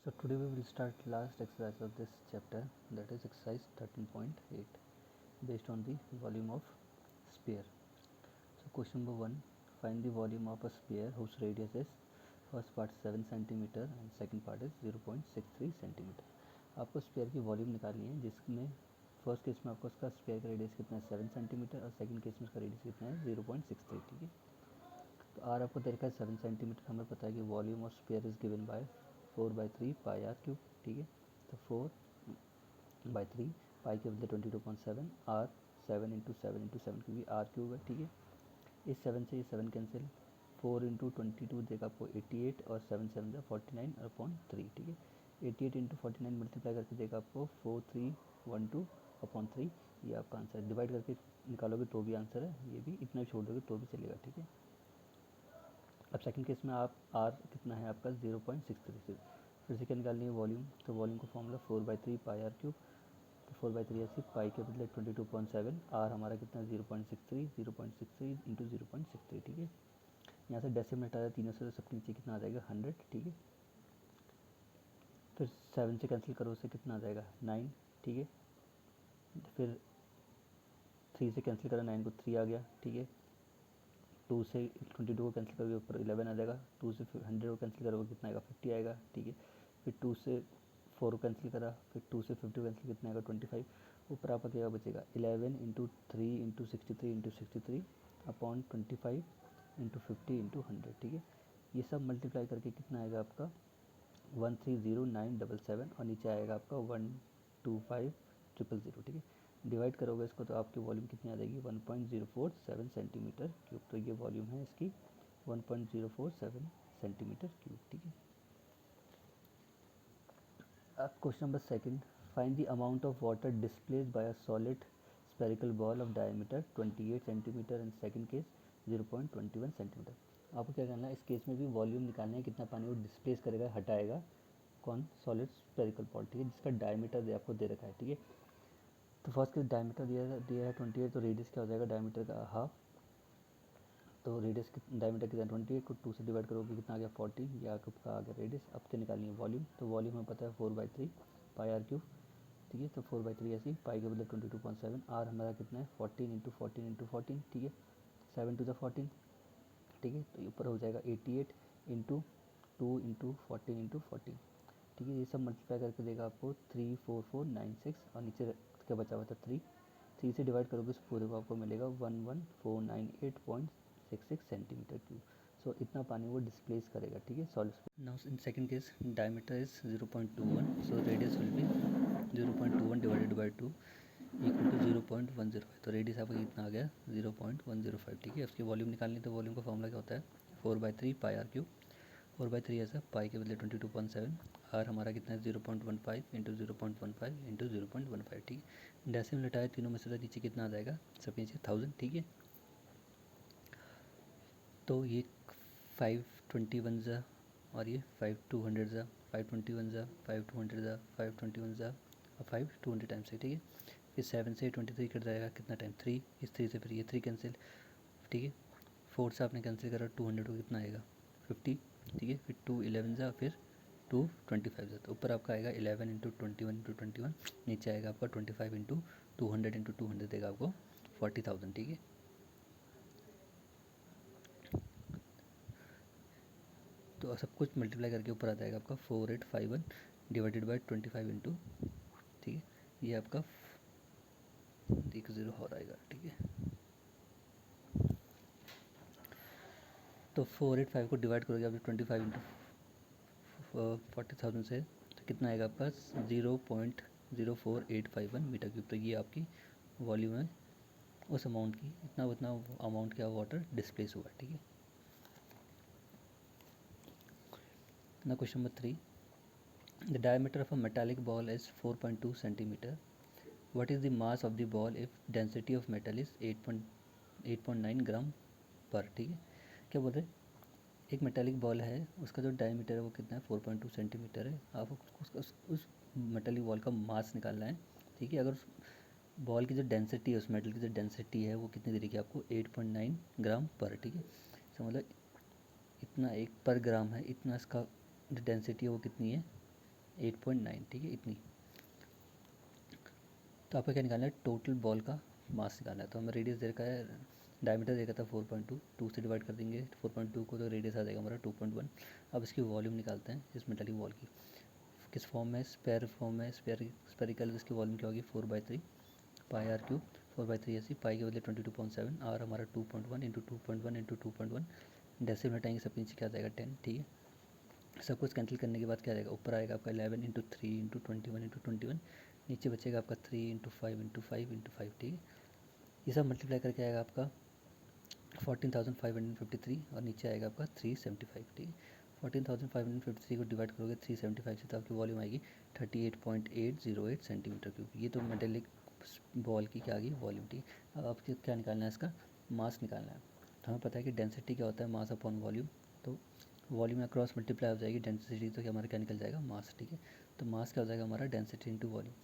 So today we will start last exercise of this chapter, that is exercise 13.8 based on the volume of sphere. So question number 1, find the volume of a sphere whose radius is first part 7 cm and second part is 0.63 cm. आपको spare की volume निकालनी है जिसमें first case में आपको उसका spare का radius कितना है 7 सेंटीमीटर और सेकंड केस में उसका रेडियस कितना है 0.63. ठीक है, तो आर आपको दे रखा है 7 सेंटीमीटर. हमें पता है कि volume of sphere is given by 4/3 pi r cube. ठीक है, तो 4/3 पाई के बदले 22.7 आर 7 इंटू 7 इंटू 7 क्योंकि आर क्यूब है. ठीक है, इस 7 से ये 7 कैंसिल, 4 इंटू 22 देगा आपको 88 और 7 7 जा 49/3. ठीक है, 88 इंटू 49 मल्टीप्लाई करके देगा आपको 4312/3. ये आपका आंसर है. डिवाइड करके निकालोगे तो भी आंसर है, ये भी इतना छोड़ दोगे तो भी चलेगा. ठीक है, अब सेकंड केस में आप आर कितना है आपका 0.63. फिर से क्या निकालनी है वॉल्यूम, तो वॉल्यूम का फॉर्मूला 4/3 पाई आर क्यूब. तो 4/3 ऐसी पाई के बदले 22.7 आर हमारा कितना 0.63 इंटू 0.63. ठीक है, यहाँ से डेसिमल हटा दिया तीनों से, तो सबके नीचे कितना आ जाएगा 100. ठीक है, फिर 7 से कैंसिल करो उससे कितना आ जाएगा 9. ठीक है, फिर 3 से कैंसिल करा 9 को 3 आ गया. ठीक है, 2 से 22 को कैंसिल करोगे ऊपर 11 आ जाएगा. 2 से 100 को कैंसिल करोगे कितना आएगा 50 आएगा. ठीक है, फिर 2 से 4 को कैंसिल करा, फिर 2 से 50 को कैंसिल कितना आएगा 25. ऊपर आपका क्या बचेगा 11 into 3 into 63 into 63 upon 25 into 50 into 100. ठीक है, ये सब मल्टीप्लाई करके कितना आएगा आपका 130977 और नीचे आएगा आपका 125000. ठीक है, डिवाइड करोगे इसको तो आपकी वॉल्यूम कितनी आ जाएगी 1.047 सेंटीमीटर क्यूब. तो ये वॉल्यूम है इसकी 1.047 सेंटीमीटर क्यूब. ठीक है, अब question number second, find the amount of water displaced by a solid spherical ball of diameter 28 centimetre and second case 0.21 centimetre. आपको क्या करना है इस केस में भी वॉल्यूम निकालना है, कितना पानी वो डिस्प्लेस करेगा हटाएगा कौन सॉलिड स्पेरिकल बॉल. ठीक है, जिसका डायमीटर आपको दे रखा है. ठीक है, तो फर्स्ट केस डायमीटर दिया है 28, तो रेडियस क्या हो जाएगा डायमीटर का हाफ. तो रेडियस डायमीटर कितना 28 को 2 से डिवाइड करोगे कितना आ गया 40. ये आपका आ गया रेडियस. अब क्या निकालनी है वॉल्यूम, तो वॉल्यूम हमें पता है 4/3 पाई आर क्यूब. ठीक है, तो 4/3 ऐसी पाई के बदले 22.7 आर हमारा कितना है 14 इंटू 14 इंटू 14. ठीक है, 7 टू द 14. ठीक है, तो ऊपर हो जाएगा 88 इंटू 2 इंटू 14 इंटू 14. ठीक है, ये सब मल्टीप्लाई करके देगा आपको 34496 और नीचे क्या बचा हुआ था 3. 3 से डिवाइड करोगे उस पूरे को आपको मिलेगा 11498.66 सेंटीमीटर क्यूब. सो इतना पानी वो डिस्प्लेस करेगा. ठीक है, solid. Now in second case diameter is 0.21, so radius will be 0.21 divided by 2 equal to 0.105. तो रेडियस आपका कितना आ गया 0.105. ठीक है, उसकी वॉल्यूम निकालनी, तो वॉल्यूम का फॉर्मूला क्या होता है 4/3 पाई आर क्यूब. 4/3 ऐसा पाई के बदले 22.7 आर हमारा कितना है 0.15 इंटू 0.15 इंटू 0.15. ठीक है, डेसिमल हटाए तीनों में से नीचे कितना आ जाएगा सबके नीचे 1000. ठीक है, तो ये 521 ज़ा और ये 5200 ज़ा 521 ज़ा 5200 ज़ा 521 ज़ा और 5200 टाइम्स है. ठीक है, फिर 7 से 23 कट जाएगा कितना टाइम 3. इस 3 से फिर ये 3 कैंसिल. ठीक है, 4 से आपने कैंसिल करा 200 को कितना आएगा 50. ठीक है, फिर 2 11 ज़ा फिर 2 25 ज़ा. तो ऊपर आपका आएगा 11 इंटू 21 इंटू 21. नीचे आएगा आपका 25 इंटू 200 इंटू 200 देगा आपको 40,000. ठीक है, तो सब कुछ मल्टीप्लाई करके ऊपर आ जाएगा आपका 4851 डिवाइडेड बाई 25 इंटू. ठीक है, ये आपका 10 और आएगा. ठीक है, तो 485 को डिवाइड करोगे आप 25 इंटू 40,000 से, तो कितना आएगा आपका 0.04851 मीटर क्यूब. तो ये आपकी वॉल्यूम है उस अमाउंट की, इतना उतना अमाउंट का वाटर डिस्प्लेस हुआ. ठीक है, ना question number 3, the diameter of a metallic ball is 4.2 centimetre. What is the mass of the ball if density of metal is 8.9 ग्राम पर. ठीक है, क्या बोल रहे हैं एक मेटालिक बॉल है उसका जो डायमीटर है वो कितना है 4.2 सेंटीमीटर है. आपको उस मेटालिक बॉल का मास निकालना है. ठीक है, अगर उस बॉल की जो डेंसिटी है उस मेटल की जो डेंसिटी है वो कितनी दे रही है आपको 8.9 ग्राम पर. ठीक है, तो मतलब इतना एक पर ग्राम है, इतना इसका जो डेंसिटी है वो कितनी है 8.9, ठीक है, इतनी। तो आपको क्या निकालना है, टोटल बॉल का मास निकालना है। तो हमें रेडियस दे रखा है, डायमीटर दे रखा था 4.2, 2 से डिवाइड कर देंगे 4.2 को, तो रेडियस आ जाएगा हमारा 2.1। अब इसकी वॉल्यूम निकालते हैं इस मेटालिक बॉल की। किस फॉर्म में, स्पेयर फॉर्म में, स्पेरिकल, इसकी वॉल्यूम क्या होगी 4/3 पाई आर क्यूब। 4/3 ऐसी, पाई के बदले 22.7, आर हमारा 2.1 इंटू 2.1 इंटू 2.1, डेसिमल हटाएंगे सब नीचे क्या आ जाएगा 10, ठीक है। सब कुछ कैंसिल करने के बाद क्या आएगा, ऊपर आएगा आपका 11 इंटू 3 इंटू 21 इंटू 21, नीचे बचेगा आपका 3 इंटू 5 इंटू 5 इंटू 5, ठीक है। ये सब मल्टीप्लाई करके आएगा आपका 14,553 और नीचे आएगा आपका 375, ठीक है। 14,553 को डिवाइड करोगे 375 से तो आपकी वॉल्यूम आएगी 38.808 सेंटीमीटर क्यूब। ये तो मेटेलिक बॉल की क्या आ गई वॉल्यूम, ठीक है। अब आपको क्या निकालना है, इसका मास निकालना है। तो हमें पता है कि डेंसिटी क्या होता है, मास अपॉन वॉल्यूम। तो वॉल्यूम में क्रॉस मल्टीप्लाई हो जाएगी डेंसिटी, तो क्या हमारा क्या निकल जाएगा मास, ठीक है। तो मास क्या हो जाएगा हमारा डेंसिटी इंटू वॉल्यूम,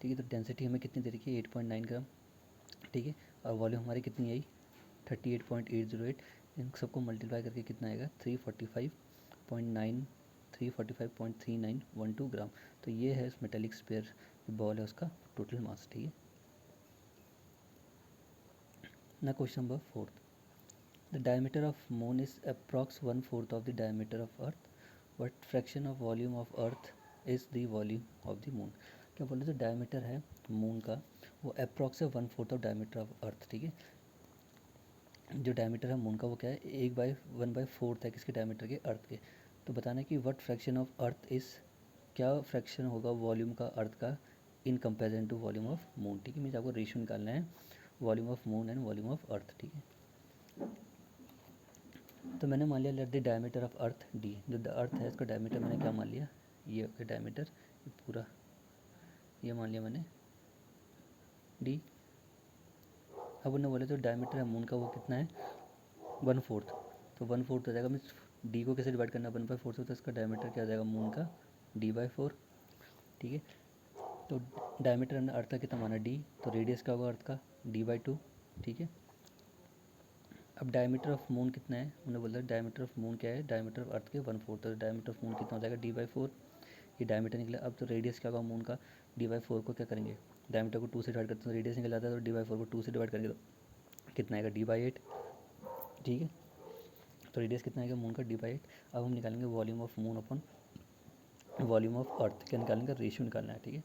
ठीक है। तो डेंसिटी हमें कितनी दे रखी है 8.9 ग्राम, ठीक है। और वॉल्यूम हमारी कितनी आई 38.808, इन सबको मल्टीप्लाई करके कितना आएगा 345.9 345.3912 ग्राम। तो ये है इस मेटेलिक स्पेयर बॉल है उसका टोटल मास, ठीक है ना। Question number 4, the diameter of moon is approx 1/4 of the diameter of earth, what fraction of volume of earth is the volume of the moon. क्या बोले, जो डायमीटर है moon का वो अप्रॉक्स है 1/4 ऑफ डायमीटर ऑफ अर्थ, ठीक है। जो डायमीटर है मून का वो क्या है 1/4 है किसके डायमीटर के, अर्थ के। तो बताना है कि what fraction of earth is, क्या फ्रैक्शन होगा वॉल्यूम का अर्थ का in comparison to volume of moon, ठीक है। मीन्स आपको रेशियो निकालना है volume of moon and volume of earth, ठीक है। तो मैंने मान लिया let the diameter of earth D, जो अर्थ है इसका डायमीटर मैंने क्या मान लिया, ये डायमीटर पूरा ये मान लिया मैंने डी। अब उन्होंने बोले तो डायमीटर है मून का वो कितना है 1/4, तो 1/4 हो जाएगा। मीन्स डी को कैसे डिवाइड करना है 1/4 से, तो इसका डायमीटर क्या आ जाएगा मून का D/4, ठीक है। तो डायमीटर हमने अर्थ का कितना माना डी, तो रेडियस क्या होगा अर्थ का D/2, ठीक है। अब डायमीटर ऑफ मून कितना है, उन्होंने बोला डायमीटर ऑफ मून क्या है, डायमीटर ऑफ अर्थ के 1/4, तो डायमीटर ऑफ मून कितना हो जाएगा D/4, ये डायमीटर निकला। अब तो रेडियस क्या होगा मून का D/4 को क्या करेंगे, डायमीटर को 2 से डिवाइड करते हैं तो रेडियस निकल जाता है, तो D/4 को 2 से डिवाइड करेंगे तो कितना आएगा D/8, ठीक है। तो रेडियस कितना आएगा मून का D/8। अब हम निकालेंगे volume of moon upon volume of अर्थ, क्या निकालने का रेशियो निकालना है, ठीक है।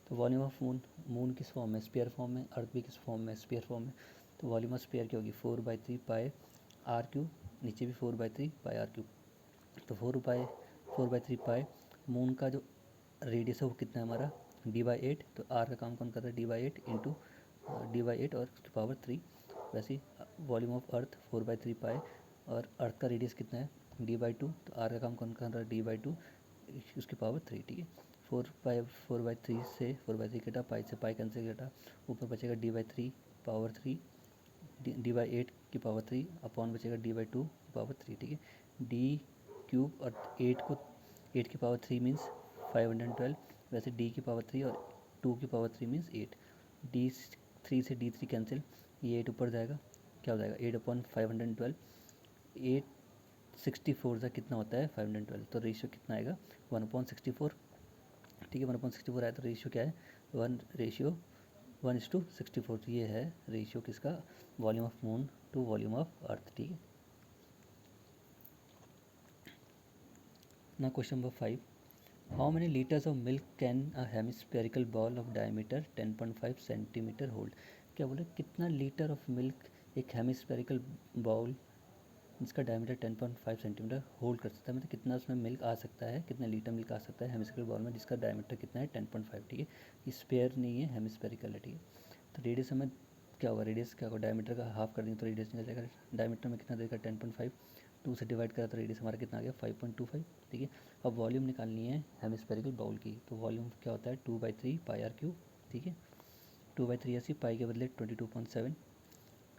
तो वॉल्यूम ऑफ मून, मून किस फॉर्म में स्पेयर फॉर्म में, अर्थ भी किस फॉर्म में स्पेयर फॉर्म में। तो वॉल्यूम ऑफ स्पेयर क्या होगी 4/3 पाई आर क्यूब, नीचे भी 4/3 पाई आर क्यूब। तो 4/3 पाई मून का जो रेडियस है वो कितना है हमारा D/8, तो आर का काम कौन कर रहा है D/8 इंटू D/8 और उसकी पावर 3। वैसे ही वॉल्यूम ऑफ अर्थ 4/3 पाई, और अर्थ का रेडियस कितना है D/2, तो आर का काम कौन कर रहा है D/2 उसकी पावर 3, ठीक है। 4/3 से 4/3 कटा, पाई से पाई कैंसिल कटा, ऊपर बचेगा D/3 पावर 3, D/8 की पावर 3 अपॉन बचेगा D/2 की पावर 3, ठीक है। डी क्यूब और 8 को 8 की पावर 3 मीन्स 512, वैसे डी की पावर 3 और 2 की पावर 3 मीन्स 8। D3 से D3 कैंसिल, ये 8 ऊपर जाएगा, क्या हो जाएगा 8/512, 8/64 का कितना होता है 512, तो रेशियो कितना आएगा 1/64, ठीक है। 1/64 आया तो रेशियो क्या है 1:1:64, तो ये है रेशियो किसका volume of moon to volume of earth, ठीक है ना। Question number 5, how many litres of milk can a hemispherical bowl of diameter 10.5 centimetre hold. क्या बोले कितना लीटर ऑफ मिल्क एक हेमिस्फेरिकल बॉल जिसका डायमीटर 10.5 सेंटीमीटर होल्ड कर सकता है, मतलब कितना उसमें मिल्क आ सकता है, कितना लीटर मिल्क आ सकता है हेमिस्फेरिकल बॉल में जिसका डायमीटर कितना है 10.5, ठीक है। ये स्पेयर नहीं है हेमिस्फेरिकल है, ठीक है। तो रेडियस हमें क्या होगा, रेडियस क्या होगा डायमीटर का हाफ कर देंगे तो रेडियस निकल जाएगा, डायमीटर में कितना देगा 10.5, 2 से डिवाइड करा तो रेडियस हमारा कितना आ गया 5.25, ठीक है। अब वॉल्यूम निकालनी है हेमिस्फेरिकल बाउल की, तो वॉल्यूम क्या होता है 2/3 पाई आर क्यूब, ठीक है। 2/3 ऐसी, पाई के बदले 22.7,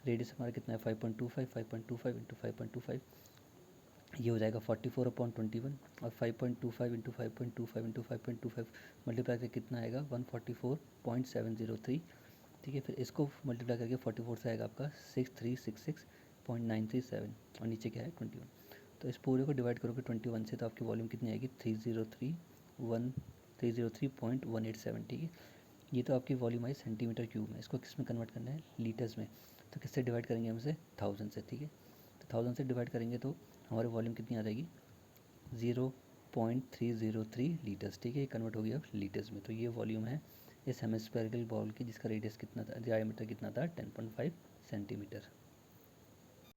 रेडियस हमारा कितना है 5.25, 5.25 इंटू 5.25, ये हो जाएगा 44/21, और 5.25 इंटू 5.25 इंटू 5.25 मल्टीप्लाई करके कितना आएगा 144.703, ठीक है। फिर इसको मल्टीप्लाई करके 44 से आएगा आपका 6366.937, और नीचे क्या है 21। तो इस पूरे को डिवाइड करोगे 21 से तो आपकी वॉल्यूम कितनी आएगी 3031 303.187, ठीक है। ये तो आपकी वॉल्यूम आई सेंटीमीटर क्यूब में, इसको किस में कन्वर्ट करना है, लीटर्स में। तो किससे डिवाइड करेंगे हम इसे, 1000 से, ठीक है। तो 1000 से डिवाइड करेंगे तो हमारी वॉल्यूम कितनी आ जाएगी, 0.303 लीटर्स, ठीक है। ये कन्वर्ट हो गया अब लीटर्स में। तो ये वॉल्यूम है इस हेमिस्फेरिकल बॉल की, जिसका रेडियस कितना था, डायमीटर कितना था, 10.5 सेंटीमीटर।